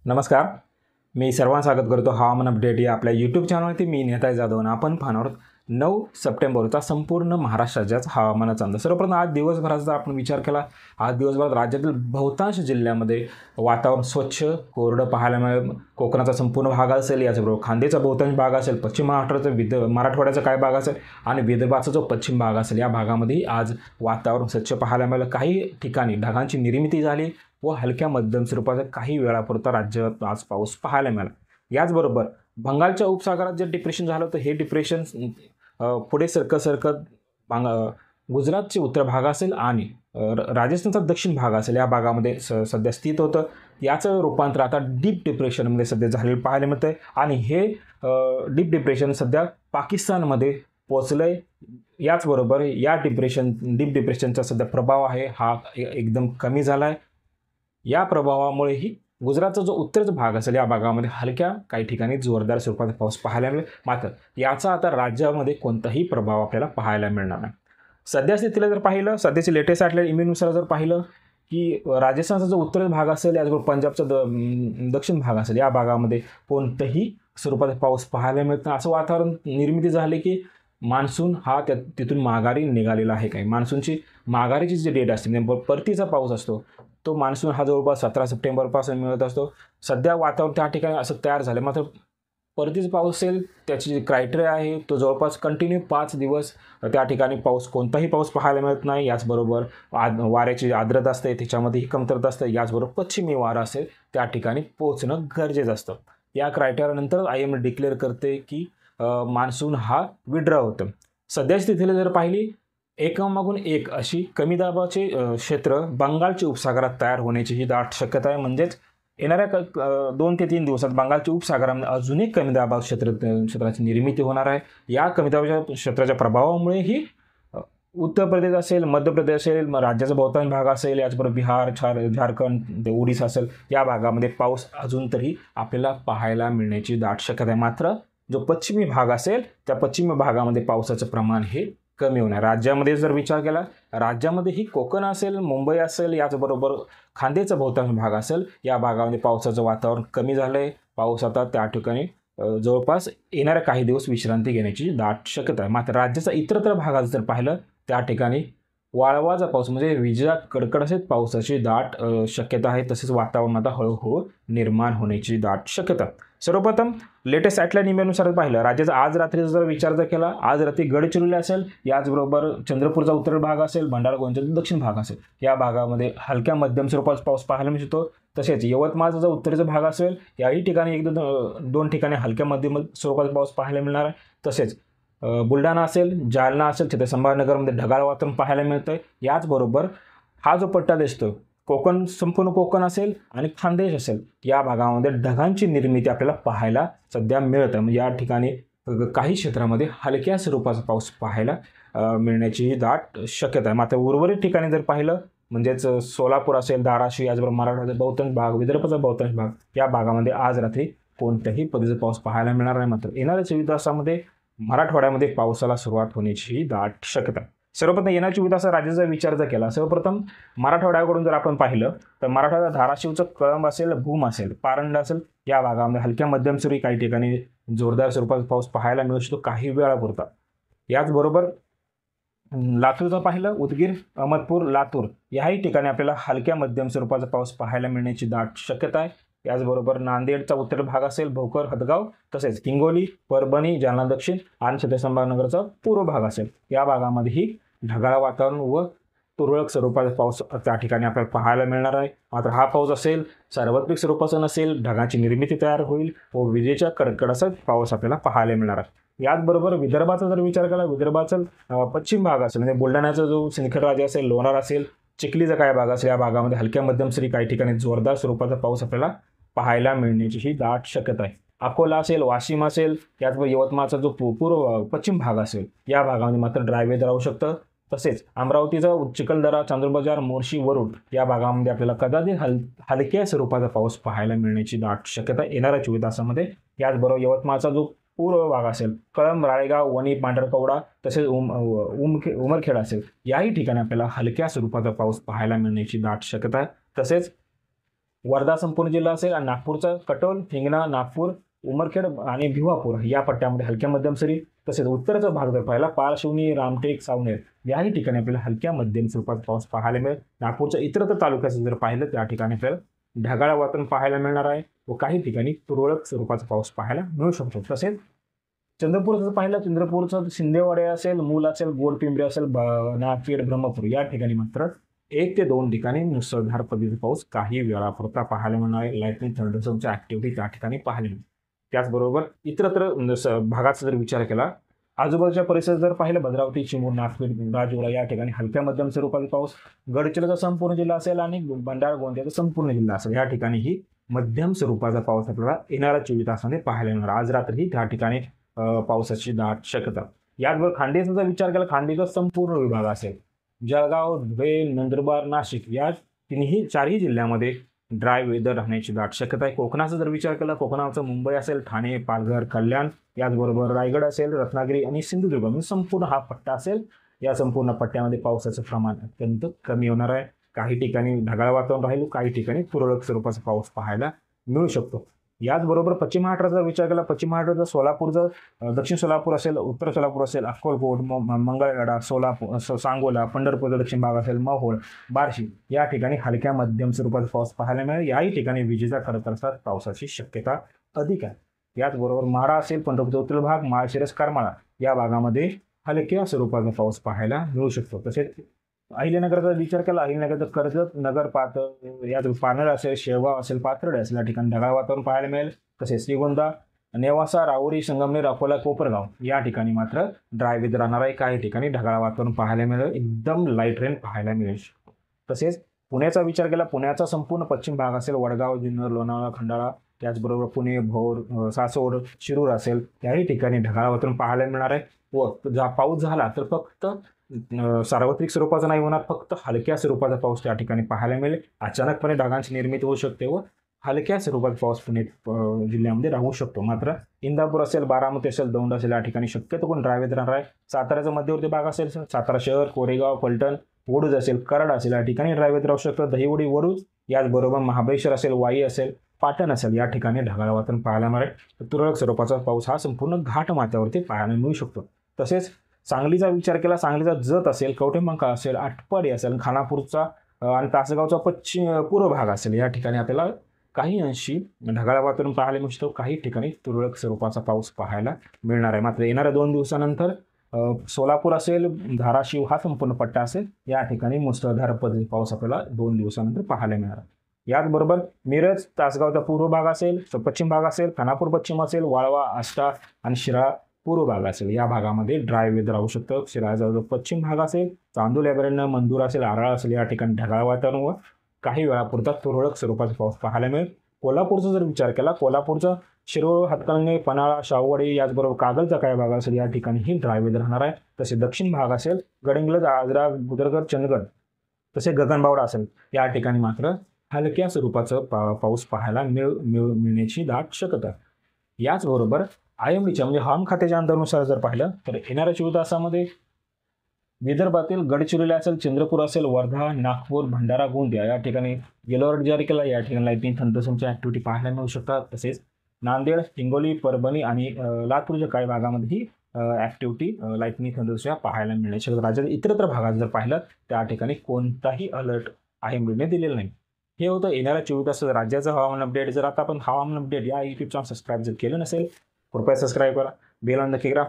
नमस्कार. मी सर्वांचं स्वागत करतो हवामान अपडेट या आपल्या यूट्यूब चॅनलवरती. मी नेताय जाधव आणि आपण पाहणार आहोत 9 सप्टेंबरचा संपूर्ण महाराष्ट्र राज्याचा हवामानाचा अंदाज. सर्वप्रथम आज दिवसभराचा आपण विचार केला. आज दिवसभरात राज्यातील बहुतांश जिल्ह्यामध्ये वातावरण स्वच्छ कोरडं पाहायला मिळेल. कोकणाचा संपूर्ण भाग असेल, याचबरोबर खानदेचा बहुतांश भाग असेल, पश्चिम महाराष्ट्राचा मराठवाड्याचा काय भाग असेल आणि विदर्भाचा जो पश्चिम भाग असेल, या भागामध्ये आज वातावरण स्वच्छ पाहायला मिळेल. काही ठिकाणी ढगांची निर्मिती झाली व हलक्या मध्यम स्वरूपाचा काही वेळापुरता राज्यात आज पाऊस पाहायला मिळाला. याचबरोबर बंगालच्या उपसागरात जे डिप्रेशन झालं होतं, हे डिप्रेशन पुढे सरकत गुजरातचे उत्तर भाग असेल आणि राजस्थानचा दक्षिण भाग असेल, या भागामध्ये सध्या स्थित होतं. याचं रूपांतर आता डीप डिप्रेशनमध्ये सध्या झालेलं पाहायला मिळतं आहे आणि हे डीप डिप्रेशन सध्या पाकिस्तानमध्ये पोचलं आहे. याचबरोबर या डीप डिप्रेशनचा सध्या प्रभाव आहे हा एकदम कमी झाला आहे. या प्रभावामुळेही गुजरातचा जो उत्तरचा भाग असेल, या भागामध्ये हलक्या काही ठिकाणी जोरदार स्वरूपात पाऊस पाहायला मिळेल. मात्र याचा आता राज्यामध्ये कोणताही प्रभाव आपल्याला पाहायला मिळणार नाही. सध्या स्थितीला जर पाहिलं, सध्याची लेटेस्ट आलेल्या इमेजनुसार जर पाहिलं की राजस्थानचा जो उत्तर भाग असेल, याचबरोबर पंजाबचा दक्षिण भाग असेल, या भागामध्ये कोणतंही स्वरूपात पाऊस पाहायला मिळत नाही. असं वातावरण निर्मिती झाले की मान्सून हा तिथून माघारी निघालेला आहे. काही मान्सूनची माघारीची जी डेट असते, परतीचा पाऊस असतो, तो मान्सून हा जवळपास 17 सप्टेंबरपासून मिळत असतो. सध्या वातावरण त्या ठिकाणी असं तयार झालं. मात्र परतीचा पाऊस असेल, त्याची जी क्रायटेरिया आहे तो जवळपास कंटिन्यू 5 दिवस त्या ठिकाणी कोणताही पाऊस पाहायला मिळत नाही. याचबरोबर वाऱ्याची आर्द्रता असते, त्याच्यामध्ये ही कमतरता असते. याचबरोबर पश्चिमी वारा असेल, त्या ठिकाणी पोहोचणं गरजेचं असतं. या क्रायटेरियानंतर IMD डिक्लेअर करते की मान्सून हा विड्रॉ होतं. सध्या स्थितीला जर पाहिली, एकामागून एक अशी कमी दाबाचे क्षेत्र बंगालच्या उपसागरात तयार होण्याची ही दाट शक्यता आहे. म्हणजेच येणाऱ्या 2 ते 3 दिवसात बंगालच्या उपसागरामध्ये अजून एक कमी दाबाच्या क्षेत्राची निर्मिती होणार आहे. या कमी दाबाच्या क्षेत्राच्या प्रभावामुळे ही उत्तर प्रदेश असेल, मध्य प्रदेश असेल, राज्याचा बहुतांश भाग असेल, याचबरोबर बिहार, झारखंड, ओडिशा असेल, या भागामध्ये पाऊस अजून तरी आपल्याला पाहायला मिळण्याची दाट शक्यता आहे. मात्र जो पश्चिमी भाग असेल, त्या पश्चिमी भागामध्ये पावसाचं प्रमाण हे कमी होणार. राज्यामध्ये जर विचार केला, राज्यामध्येही कोकण असेल, मुंबई असेल, याचबरोबर खानदेचा बहुतांश भाग असेल, या भागामध्ये पावसाचं वातावरण कमी झालं आहे. पाऊस आता त्या ठिकाणी जवळपास येणाऱ्या काही दिवस विश्रांती घेण्याची दाट शक्यता आहे. मात्र राज्याचा इतरत्र भागात जर पाहिलं, त्या ठिकाणी वाळवाचा पाऊस म्हणजे विजा कडकडासहित पावसाची दाट शक्यता आहे. तसेच वातावरण आता हळूहळू निर्माण होण्याची दाट शक्यता. सर्वप्रथम लेटेस्ट सॅटेलाइट इमेजनुसार पाहिलं, राज्याचा आज रात्रीचा जर विचार जर केला, आज रात्री गडचिरोली असेल, याचबरोबर चंद्रपूरचा उत्तर भाग असेल, भंडारा गोंदियाचा दक्षिण भाग असेल, या भागामध्ये हलक्या मध्यम स्वरूपाचा पाऊस पाहायला मिळतो. तसेच यवतमाळचा जो उत्तरेचा भाग असेल, याही ठिकाणी 1-2 ठिकाणी हलक्या मध्यम स्वरूपाचा पाऊस पाहायला मिळणार आहे. तसेच बुलढाणा असेल, जालना असेल, तिथे संभाजीनगरमध्ये ढगाळ वातावरण पाहायला मिळतं आहे. याचबरोबर हा जो पट्टा दिसतो, कोकण, संपूर्ण कोकण असेल आणि खानदेश असेल, या भागामध्ये ढगांची निर्मिती आपल्याला पाहायला सध्या मिळत आहे. म्हणजे या ठिकाणी काही क्षेत्रामध्ये हलक्या स्वरूपाचा पाऊस पाहायला मिळण्याची दाट शक्यता आहे. मात्र उर्वरित ठिकाणी जर पाहिलं, म्हणजेच सोलापूर असेल, धाराशिव, याचबरोबर मराठवाड्याचा बहुतांश भाग, विदर्भाचा बहुतांश भाग, या भागामध्ये आज रात्री कोणत्याही पद्धतीचा पाऊस पाहायला मिळणार नाही. मात्र येणाऱ्या 24 तासामध्ये मराठवाड्यामध्ये पावसाला सुरुवात होण्याची दाट शक्यता. सर्वप्रथम येणाऱ्या 24 तासात राज्याचा विचार जर केला, सर्वप्रथम मराठवाड्याकडून जर आपण पाहिलं तर मराठवाड्यात धाराशिवचं कळंब असेल, भूम असेल, पारंड असेल, या भागामध्ये हलक्या मध्यम स्वरूपी काही ठिकाणी जोरदार स्वरूपात पाऊस पाहायला मिळू शकतो काही वेळापुरता. याचबरोबर लातूरचं पाहिलं, उदगीर, अहमदपूर, लातूर, याही ठिकाणी आपल्याला हलक्या मध्यम स्वरूपाचा पाऊस पाहायला मिळण्याची दाट शक्यता आहे. याचबरोबर नांदेडचा उत्तर भाग असेल, भोकर, हदगाव, तसेच हिंगोली, परभणी, जालना दक्षिण आणि छत्रपती संभाजीनगरचा पूर्व भाग असेल, या भागामध्येही ढगाळ वातावरण व तुरळक स्वरूपाचा पाऊस त्या ठिकाणी आपल्याला पाहायला मिळणार आहे. मात्र हा पाऊस असेल सार्वत्रिक स्वरूपाचा नसेल, ढगांची निर्मिती तयार होईल व विजेच्या कडकडाचा पाऊस आपल्याला पाहायला मिळणार आहे. याचबरोबर विदर्भाचा जर विचार केला, विदर्भाचा पश्चिम भाग असेल, म्हणजे बुलढाण्याचा जो सिंदखेड राजा असेल, लोणार असेल, चिखलीचा काय भाग असेल, या भागामध्ये हलक्या मध्यम स्वरूपी काही ठिकाणी जोरदार स्वरूपाचा पाऊस आपल्याला पाहायला मिळण्याची ही दाट शक्यता आहे. अकोला असेल, वाशिम असेल, याचबरोबर यवतमाळचा जो पश्चिम भाग असेल, या भागामध्ये मात्र ड्राय वेदर राहू शकतं. तसेच अमरावतीचा चिखलदरा, चांदूरबाजार, मोर्शी, वरुड, या भागामध्ये आपल्याला कदाचित हलक्या स्वरूपाचा पाऊस पाहायला मिळण्याची दाट शक्यता येणाऱ्या 24 तासामध्ये. याचबरोबर यवतमाळचा जो पूर्व भाग असेल, कळंब, राळेगाव, वणी, पांढरकवडा, तसेच उमरखेड असेल, याही ठिकाणी आपल्याला हलक्या स्वरूपाचा पाऊस पाहायला मिळण्याची दाट शक्यता आहे. तसेच वर्धा संपूर्ण जिल्हा असेल आणि नागपूरचा कटोल, हिंगणा, नागपूर, उमरखेड आणि भिवापूर या पट्ट्यामध्ये हलक्या मध्यम सरी. तसेच उत्तरेचा भाग जर पाहिला पारशिवनी, रामटेक, सावनेर याही ठिकाणी आपल्याला हलक्या मध्यम स्वरूपाचा पाऊस पाहायला मिळेल. नागपूरच्या इतरत्र तालुक्याचं जर पाहिलं त्या ठिकाणी आपल्याला ढगाळ वातावरण पाहायला मिळणार आहे व काही ठिकाणी तुरळक स्वरूपाचा पाऊस पाहायला मिळू शकतो. तसेच चंद्रपूरचं पाहिलं, चंद्रपूरचं शिंदेवाडे असेल, मूल असेल, गोडपिंपरी असेल, नागपेठ, ब्रह्मपूर या ठिकाणी मात्र 1 ते 2 ठिकाणी मुसळधार पद्धतीचा पाऊस काही वेळापुरता पाहायला मिळणार आहे. लाईटनिंग थंडरस्टॉर्मची ऍक्टिव्हिटी त्या ठिकाणी पाहायला मिळेल. त्याचबरोबर इतरत्र भागाचा जर विचार केला, आजूबाजूच्या परिसरात जर पाहिलं भद्रावती, चिमूर, नागपेठ, राजूरा या ठिकाणी हलक्या मध्यम स्वरूपाचा पाऊस, गडचिरोलीचा संपूर्ण जिल्हा असेल आणि भंडारा गोंदियाचा संपूर्ण जिल्हा असेल या ठिकाणीही मध्यम स्वरूपाचा पाऊस आपल्याला येणाऱ्या 24 तासांमध्ये पाहायला मिळणार. आज रात्रीही त्या ठिकाणी पावसाची दाट शक्यता. याचबरोबर खांडेचा जर विचार केला, खांडेचा संपूर्ण विभाग असेल, जळगाव, धुळे, नंदुरबार, नाशिक या चारही जिल्ह्यामध्ये ड्राय वेदर राहण्याची दाट शक्यता आहे. कोकणाचा जर विचार केला, कोकणाचं मुंबई असेल, ठाणे, पालघर, कल्याण याचबरोबर रायगड असेल, रत्नागिरी आणि सिंधुदुर्ग म्हणजे संपूर्ण हा पट्टा असेल. या संपूर्ण पट्ट्यामध्ये पावसाचं प्रमाण अत्यंत कमी होणार आहे. काही ठिकाणी ढगाळ वातावरण राहील, काही ठिकाणी तुरळक स्वरूपाचा पाऊस पाहायला मिळू शकतो. याचबरोबर पश्चिम महाराष्ट्राचा विचार केला, पश्चिम महाराष्ट्राचा सोलापूरचं, दक्षिण सोलापूर असेल, उत्तर सोलापूर असेल, अक्कलकोट, मंगळवेढा, सोलापूर, सांगोला, पंढरपूरचा दक्षिण भाग असेल, मोहोळ, बार्शी या ठिकाणी हलक्या मध्यम स्वरूपाचा पाऊस पाहायला मिळेल. याही ठिकाणी विजेचा कडकडाटासह पावसाची शक्यता अधिक आहे. याचबरोबर माढा असेल, पंढरपूरचा उत्तर भाग, माळशिरस, करमाळा या भागामध्ये हलक्या स्वरूपाचा पाऊस पाहायला मिळू शकतो. तसेच अहिल्यानगरचा विचार केला, अहिल्यानगरचं कर्जत, नगर, यात पानळ असेल, शेळगाव असेल, पाथर्डे असेल या ठिकाणी ढगाळ वातावरण पाहायला मिळेल. तसेच श्रीगोंदा, नेवासा, राहुरी, संगमनेर, अकोला, कोपरगाव या ठिकाणी मात्र ड्राय वेदर राहणार आहे. काही ठिकाणी ढगाळ वातावरण पाहायला मिळेल, एकदम लाईट रेन पाहायला मिळेल. तसेच पुण्याचा विचार केला, पुण्याचा संपूर्ण पश्चिम भाग असेल, वडगाव, जुन्नर, लोणावळा, खंडाळा त्याचबरोबर पुणे, भोर, सासवड, शिरूर असेल याही ठिकाणी ढगाळ वातावरण पाहायला मिळणार आहे. व पाऊस झाला तर फक्त सार्वत्रिक स्वरूपाचा नाही होणार, फक्त हलक्या स्वरूपाचा पाऊस त्या ठिकाणी पाहायला मिळेल. अचानकपणे ढगांची निर्मिती होऊ शकते व हलक्या स्वरूपाचा पाऊस पुणे जिल्ह्यामध्ये राहू शकतो. मात्र इंदापूर असेल, बारामती असेल, दौंड असेल या ठिकाणी शक्यतो कोण ड्राय वेदर राहणार आहे. साताऱ्याचा मध्यवर्ती भाग असेल, सातारा शहर, कोरेगाव, फलटण, वडूज असेल, कराड असेल या ठिकाणी ड्राय वेदर राहू शकतं. दहिवडी, वडूज याचबरोबर महाबळेश्वर असेल, वाई असेल, पाटण असेल या ठिकाणी ढगाळ वातावरण पाहायला मिळेल. तुरळक स्वरूपाचा पाऊस हा संपूर्ण घाट माथ्यावरती पाहायला मिळू शकतो. तसेच सांगलीचा विचार केला, सांगलीचा जत असेल, कवठेमंका असेल, आटपाडी असेल, खानापूरचा आणि तासगावचा पूर्व भाग असेल या ठिकाणी आपल्याला काही अंशी ढगाळ वातावरण पाहायला मिळू शकतो. काही ठिकाणी तुरळक स्वरूपाचा पाऊस पाहायला मिळणार आहे. मात्र येणाऱ्या 2 दिवसानंतर सोलापूर असेल, धाराशिव हा संपूर्ण पट्टा असेल या ठिकाणी मुसळधार पाऊस आपल्याला 2 दिवसानंतर पाहायला मिळणार. याचबरोबर मिरज, तासगावचा पूर्व भाग असेल, पश्चिम भाग असेल, खानापूर पश्चिम असेल, वाळवा, आष्टा आणि शिराळा पूर्व भाग असेल या भागामध्ये ड्राय वेदर राहू शकतं. शिराळाचा जो पश्चिम भाग असेल, चांदोल, अभयारण्य, मंदूर असेल, आराळ असेल या ठिकाणी ढगाळ वातावरण व काही वेळापुरता तुरळक स्वरूपाचा पाऊस पाहायला मिळेल. कोल्हापूरचा जर विचार केला, कोल्हापूरचा शिरोळ, हातकणंगले, पन्हाळा, शाहूवाडी याचबरोबर कागलचा काही भाग असेल या ठिकाणी ही ड्राय वेदर राहणार आहे. तसे दक्षिण भाग असेल, गडिंग्लज, आजरा, गुजरगड, चंदगड तसे गगनबावडा असेल या ठिकाणी मात्र हलक्या स्वरूपाचं पाऊस पाहायला मिळण्याची दाट शक्यता. याचबरोबर IMDच्या म्हणजे हवामान खात्याच्या अंदाजानुसार जर पाहिलं तर येणाऱ्या 24 तासामध्ये विदर्भातील गडचिरोली असेल, चंद्रपूर असेल, वर्धा, नागपूर, भंडारा, गोंदिया या ठिकाणी येलो अलर्ट जारी केला. या ठिकाणी लाईटनिंग थंडरस्टॉर्मची ऍक्टिव्हिटी पाहायला मिळू शकतात. तसेच नांदेड, हिंगोली, परभणी आणि लातूरच्या काही भागामध्येही ऍक्टिव्हिटी लाईटनिंग थंडरस्टॉर्म पाहायला मिळण्याची शक्यता. राज्याच्या इतरत्र भागात जर पाहिलं त्या ठिकाणी कोणताही अलर्ट IMDने दिलेला नाही. हे होतं येणाऱ्या 24 तासात राज्याचं हवामान अपडेट. जर आता आपण हवामान अपडेट या YouTube चॅनल सबस्क्राईब जर केलं नसेल कृपया सबस्क्राईब करा, बेल नक्की करा.